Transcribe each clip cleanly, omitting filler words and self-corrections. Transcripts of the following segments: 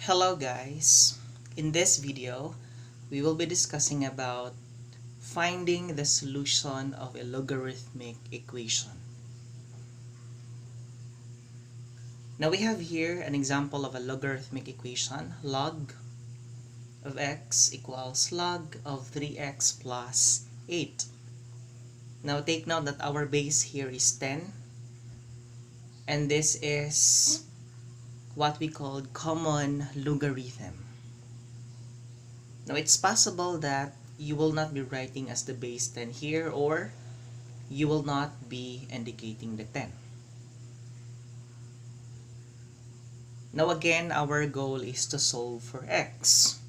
Hello guys, in this video we will be discussing about finding the solution of a logarithmic equation. Now we have here an example of a logarithmic equation. Log of x equals log of 3x plus 8. Now take note that our base here is 10, and this is what we call common logarithm. Now it's possible that you will not be writing as the base 10 here, or you will not be indicating the 10. Now again, our goal is to solve for x.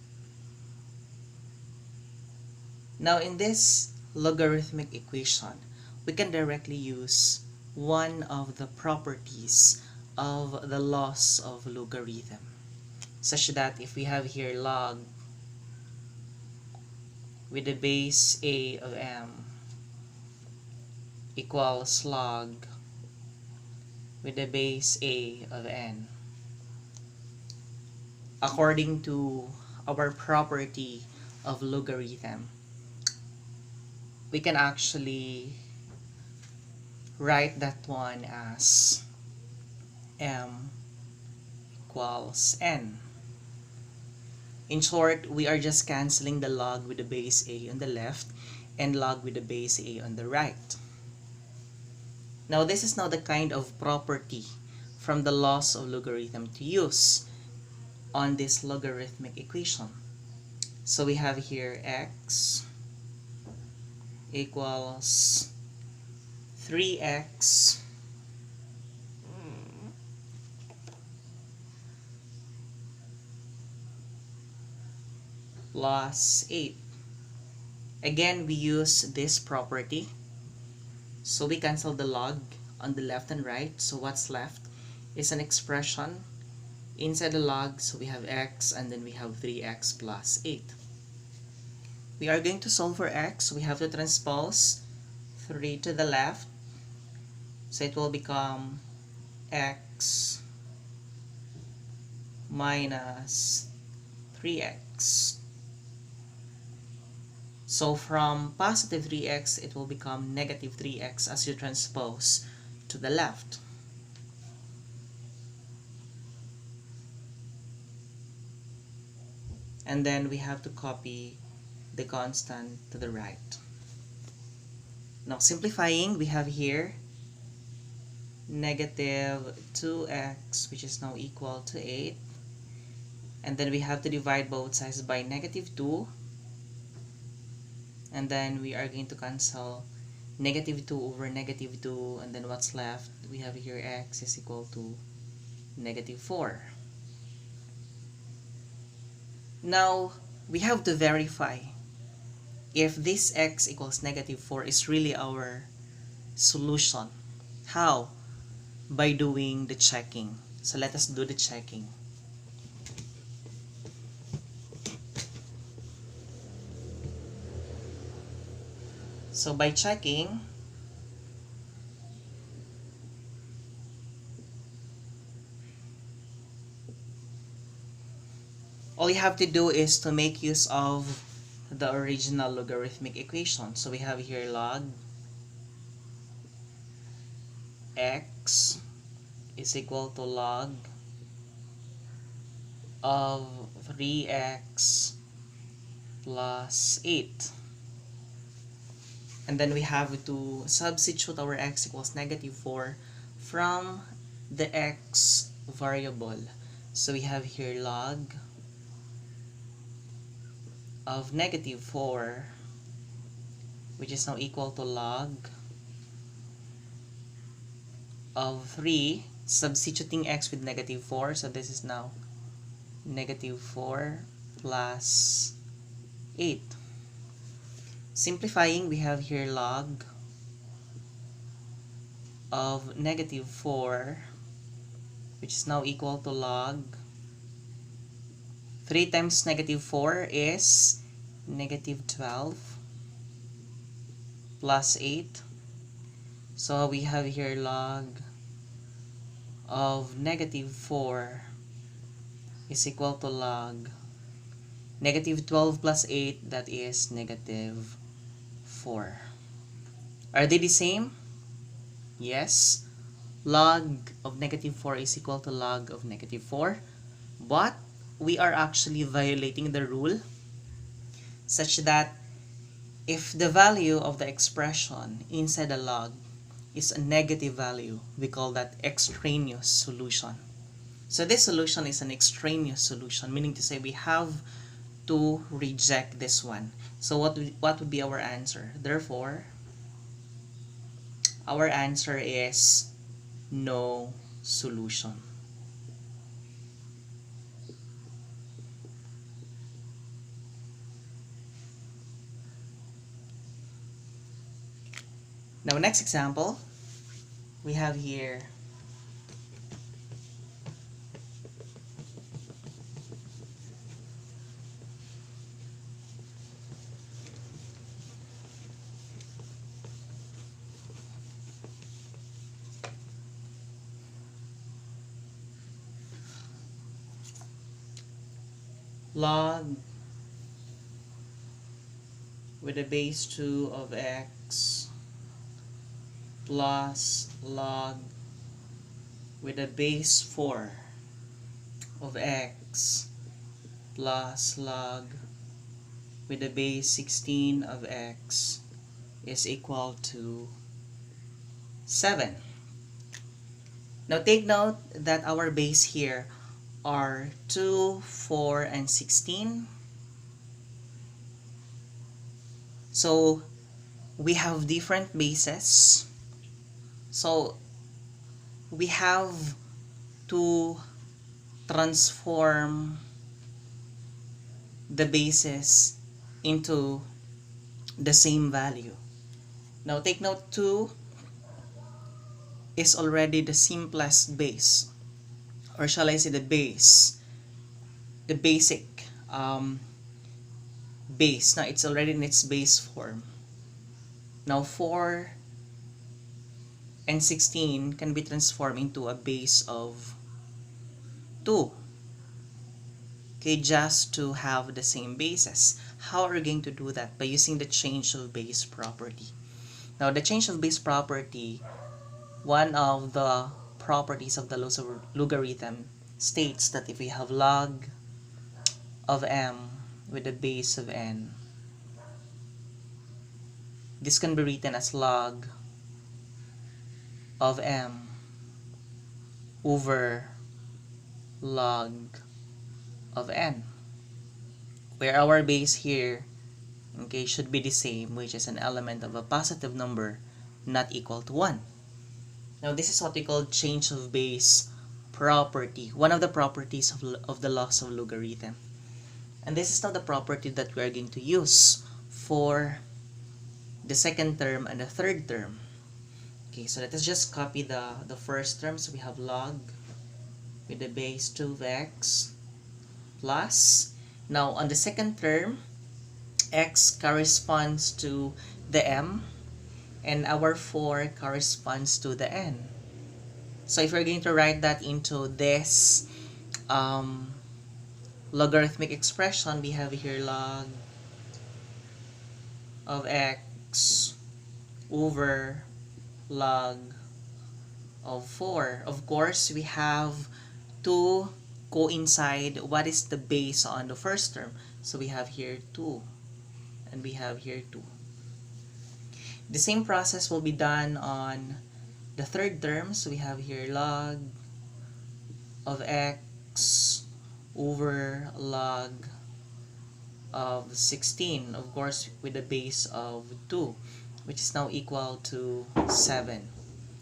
Now in this logarithmic equation, we can directly use one of the properties of the laws of logarithm, such that if we have here log with the base a of m equals log with the base a of n, according to our property of logarithm, we can actually write that one as m equals n. In short, we are just canceling the log with the base a on the left and log with the base a on the right. Now this is now the kind of property from the laws of logarithm to use on this logarithmic equation. So we have here x equals 3x plus 8. Again, we use this property, so we cancel the log on the left and right. So what's left is an expression inside the log. So we have x, and then we have 3x plus 8. We are going to solve for x. We have to transpose 3 to the left, so it will become x minus 3x. So from positive 3x, it will become negative 3x as you transpose to the left. And then we have to copy the constant to the right. Now simplifying, we have here negative 2x, which is now equal to 8. And then we have to divide both sides by negative 2. And then we are going to cancel negative 2 over negative 2. And then what's left? We have here x is equal to negative 4. Now, we have to verify if this x equals negative 4 is really our solution. How? By doing the checking. So let us do the checking. So by checking, all you have to do is to make use of the original logarithmic equation. So we have here log x is equal to log of 3x plus 8. And then we have to substitute our x equals negative 4 from the x variable. So we have here log of negative 4, which is now equal to log of 3, substituting x with negative 4. So this is now negative 4 plus 8. Simplifying, we have here log of negative 4, which is now equal to log 3 times negative 4 is negative 12 plus 8. So we have here log of negative 4 is equal to log negative 12 plus 8, that is negative 4. Are they the same? Yes. Log of negative 4 is equal to log of negative 4. But we are actually violating the rule such that if the value of the expression inside the log is a negative value, we call that extraneous solution. So this solution is an extraneous solution, meaning to say we have to reject this one. So what would be our answer? Therefore, our answer is no solution. Now, next example, we have here log with a base 2 of x plus log with a base 4 of x plus log with a base 16 of x is equal to 7. Now take note that our base here are 2, 4, and 16. So we have different bases. So we have to transform the bases into the same value. Now take note, 2 is already the simplest base, or shall I say the base, the basic base. Now it's already in its base form. Now 4 and 16 can be transformed into a base of 2. Okay, just to have the same bases. How are we going to do that? By using the change of base property. Now the change of base property, one of the properties of the logarithm states that if we have log of m with a base of n, this can be written as log of m over log of n, where our base here, okay, should be the same, which is an element of a positive number not equal to 1. Now this is what we call change of base property, one of the properties of the laws of logarithm. And this is now the property that we are going to use for the second term and the third term. Okay, so let us just copy the first term. So we have log with the base 2 of x plus, now on the second term, x corresponds to the m and our 4 corresponds to the n. So if we're going to write that into this logarithmic expression, we have here log of x over log of 4. Of course, we have to coincide what is the base on the first term. So we have here 2 and we have here 2. The same process will be done on the third term. So we have here log of x over log of 16, of course with the base of 2, which is now equal to 7.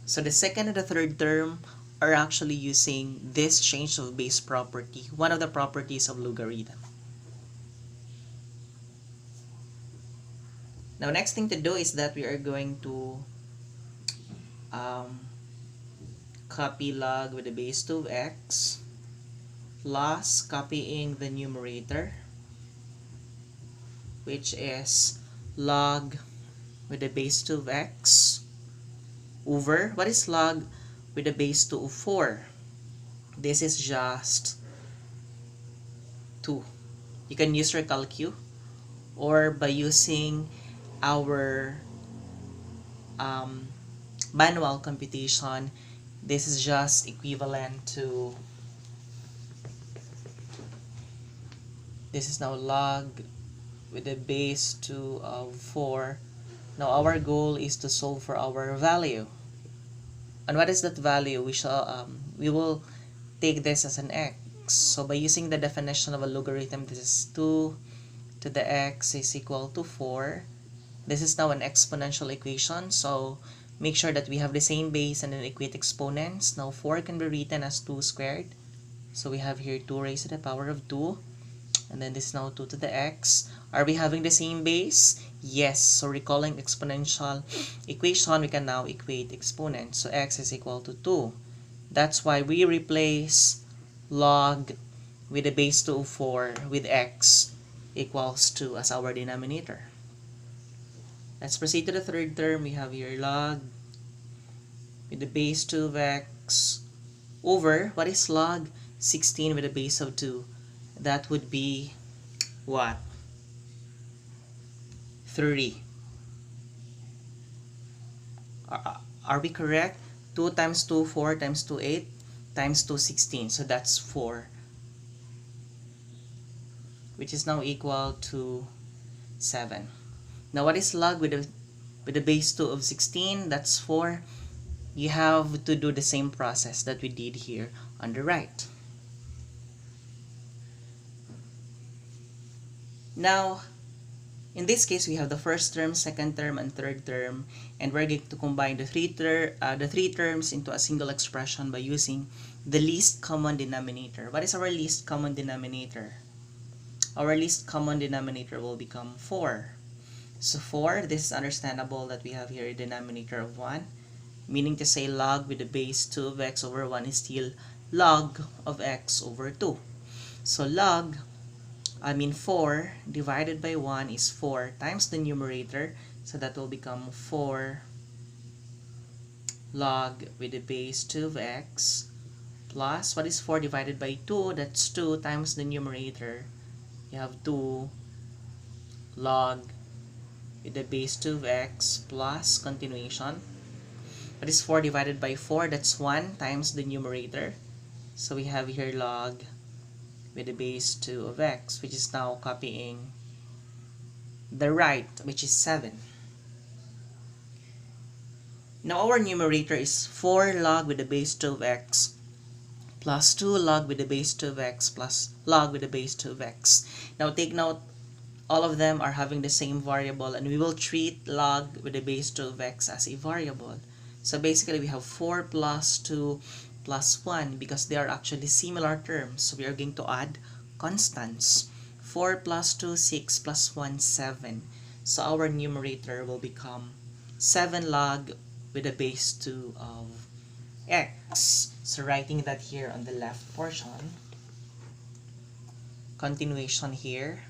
So the second and the third term are actually using this change of base property, one of the properties of logarithm. Now next thing to do is that we are going to copy log with the base 2 of x plus copying the numerator, which is log with the base 2 of x over, what is log with the base 2 of 4? This is just 2. You can use your calcu or by using our manual computation. This is just equivalent to, this is now log with the base 2 of 4. Now our goal is to solve for our value. And what is that value? We will take this as an x. So by using the definition of a logarithm, this is 2 to the x is equal to 4. This is now an exponential equation, so make sure that we have the same base and then equate exponents. Now 4 can be written as 2 squared. So we have here 2 raised to the power of 2. And then this is now 2 to the x. Are we having the same base? Yes. So recalling exponential equation, we can now equate exponents. So x is equal to 2. That's why we replace log with the base 2 of 4 with x equals 2 as our denominator. Let's proceed to the third term. We have here log with the base 2 of x over, what is log? 16 with a base of 2. That would be what? 3. Are we correct? 2 times 2, 4 times 2, 8 times 2, 16. So that's 4. Which is now equal to 7. Now what is log with the base 2 of 16? That's 4. You have to do the same process that we did here on the right. Now, in this case, we have the first term, second term, and third term, and we're going to combine the three terms into a single expression by using the least common denominator. What is our least common denominator? Our least common denominator will become 4. So 4, this is understandable that we have here a denominator of 1, meaning to say log with the base 2 of x over 1 is still log of x over 2. So 4 divided by 1 is 4 times the numerator, so that will become 4 log with the base 2 of x plus, what is 4 divided by 2? That's 2 times the numerator. You have 2 log with the base 2 of x plus continuation. What is 4 divided by 4? That's 1 times the numerator. So we have here log with the base 2 of x, which is now copying the right, which is 7. Now our numerator is 4 log with the base 2 of x plus 2 log with the base 2 of x plus log with the base 2 of x. Now take note, all of them are having the same variable, and we will treat log with the base 2 of x as a variable. So basically we have 4 plus 2 plus 1 because they are actually similar terms. So we are going to add constants. 4 plus 2, 6 plus 1, 7. So our numerator will become 7 log with the base 2 of x. So writing that here on the left portion. Continuation here.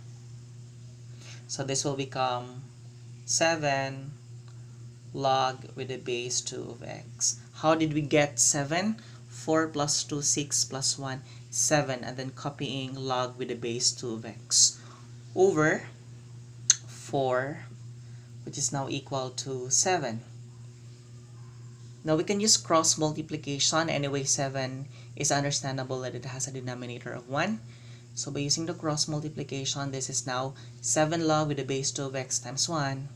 So this will become 7 log with the base 2 of x. How did we get 7? 4 plus 2, 6 plus 1, 7, and then copying log with the base 2 of x over 4, which is now equal to 7. Now we can use cross multiplication. Anyway, 7 is understandable that it has a denominator of 1. So by using the cross multiplication, this is now 7 log with the base 2 of x times 1.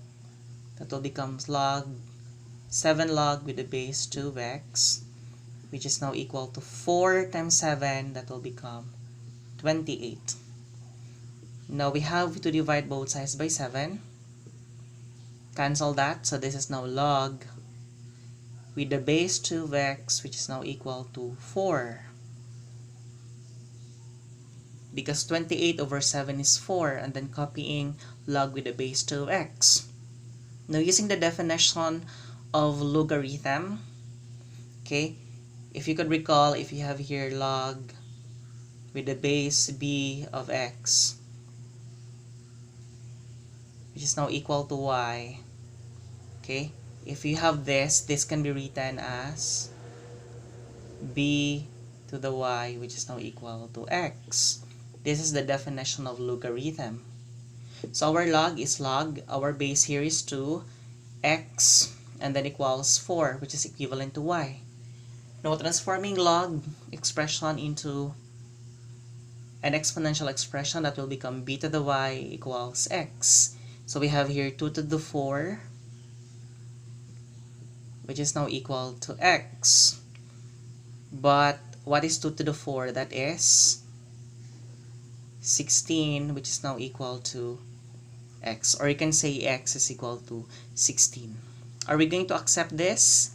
That will become 7 log with the base 2 of x, which is now equal to 4 times 7. That will become 28. Now we have to divide both sides by 7. Cancel that. So this is now log with the base 2 of x, which is now equal to 4. Because 28 over 7 is 4, and then copying log with the base 2 of x. Now using the definition of logarithm, okay, if you could recall, if you have here log with the base b of x, which is now equal to y, okay, if you have this can be written as b to the y, which is now equal to x. This is the definition of logarithm. So our log is log, our base here is 2, x, and then equals 4, which is equivalent to y. Now transforming log expression into an exponential expression, that will become b to the y equals x. So we have here 2 to the 4, which is now equal to x. But what is 2 to the 4? That is 16, which is now equal to x. Or you can say x is equal to 16. Are we going to accept this?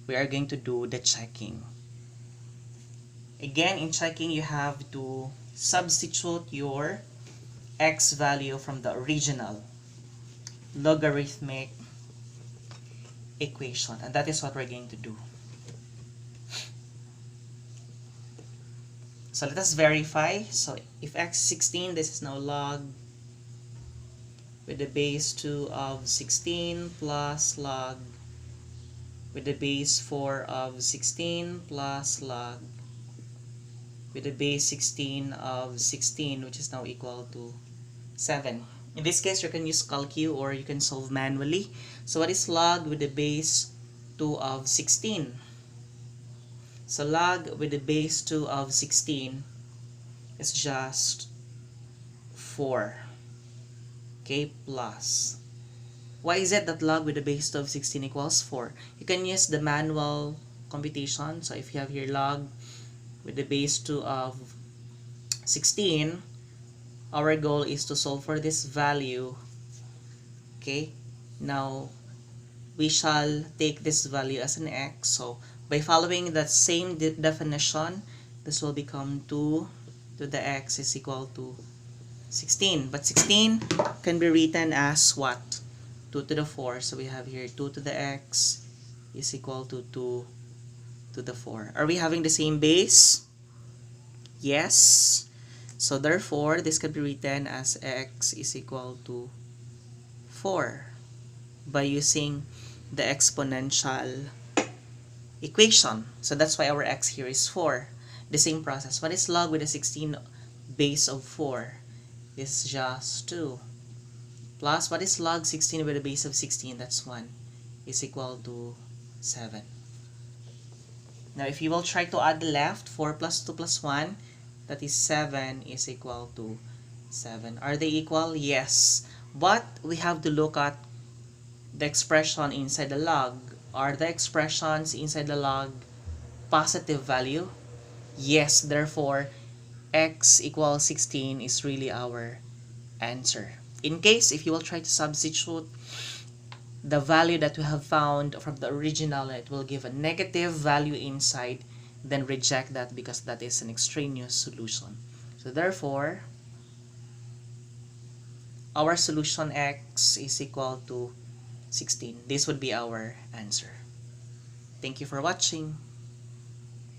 We are going to do the checking. Again, in checking, you have to substitute your x value from the original logarithmic equation, and that is what we're going to do. So let us verify. So if x is 16, this is now log with the base 2 of 16 plus log with the base 4 of 16 plus log with the base 16 of 16, which is now equal to 7. In this case, you can use calcu or you can solve manually. So what is log with the base 2 of 16? So log with the base 2 of 16 is just 4. Okay, plus. Why is it that log with the base 2 of 16 equals 4? You can use the manual computation. So if you have here log with the base 2 of 16, our goal is to solve for this value. Okay, now we shall take this value as an x. So by following that same definition, this will become 2 to the x is equal to 16. But 16 can be written as what? 2 to the 4. So we have here 2 to the x is equal to 2 to the 4. Are we having the same base? Yes. So therefore, this can be written as x is equal to 4 by using the exponential equation. So that's why our x here is 4. The same process. What is log with a 16 base of 4? It's just 2. Plus, what is log 16 with a base of 16? That's 1. Is equal to 7. Now, if you will try to add the left, 4 plus 2 plus 1, that is 7 is equal to 7. Are they equal? Yes. But we have to look at the expression inside the log. Are the expressions inside the log positive value? Yes. Therefore, x equals 16 is really our answer. In case, if you will try to substitute the value that we have found from the original, it will give a negative value inside, then reject that because that is an extraneous solution. So therefore, our solution x is equal to 16. This would be our answer. Thank you for watching.